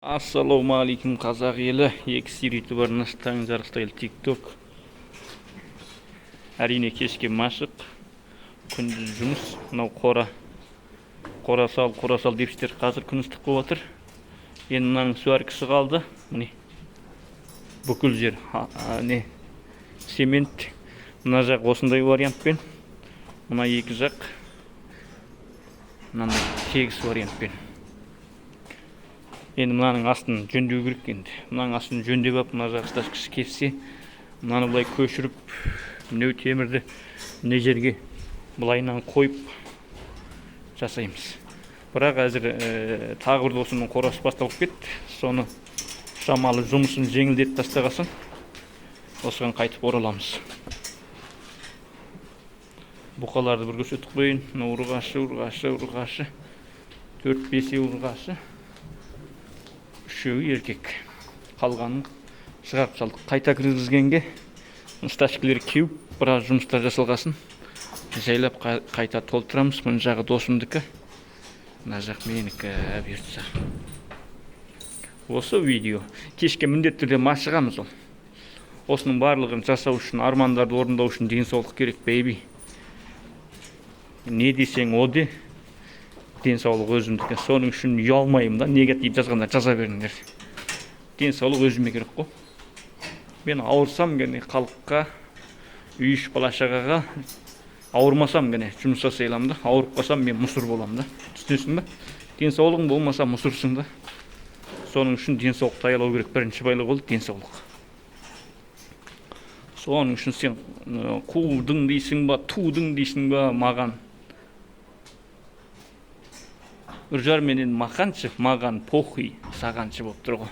Ассалаумағалейкум қазақ елі. Екісір ютуб арнасынан жарықтайлы тикток. Әрине кешке машық, күндіз жұмыс. Мынау қора сал депсіздер қазір күн ыстық болып отыр. Енді мынаның сваркасы қалды. Міне бүкіл жер цемент. Мына жақ осындай вариантпен, мына екі жақ мынандай тегіс вариантпен. Енді мынаның астын жөндеу керек. Енді мынаның астын жөндеп алып, мына жағы сташкысы кессе, мынаны былай көшіріп, мынау темірді мына жерге былайынан қойып жасаймыз. Бірақ әзір тағы бір досымның қорасы басталып кетті. Соны шамалы жұмысын жеңілдетіп тастағасын, осыған қайтып ораламыз. Бұқаларды бір көрсетіп қойын. Мына ұрғашы, 4-5 ұрғашы. Үшеуі еркек. Қалғанын шығарып салдық. Қайта кіргізгенге стачкілер кеуіп, біраз жұмыстар жасалғасын. Жайлап қайта толтырамыз. Мына жағы досымдікі, мына жақ менікі бұйыртса. Осы видео кешке міндетті түрде машығамыз ол. Осының барлығын жасау үшін, армандарды орындау үшін денсаулық керек, бейби. Не десең о де. Денсаулық өзімдікі. Соның үшін ұялмайым да, негатив жазғанда жаза беріңдер. Денсаулық өзіме керек қой. Мен ауырсам гәне халыққа, үй іш бала-шағаға, ауырмасам гәне жұмыс жасай аламын да, ауырып қалсам мен мұсыр боламын да. Түсінесің ба? Денсаулығың болмаса мұсырсың да. Соның үшін денсаулық таялау керек. Бірінші байлық ол денсаулық. Соның үшін сен қудың дейсің ба, тудың дейсің ба маған. Үржар менен мақаншы, маған похуй, сағаншы болып тұр ғой.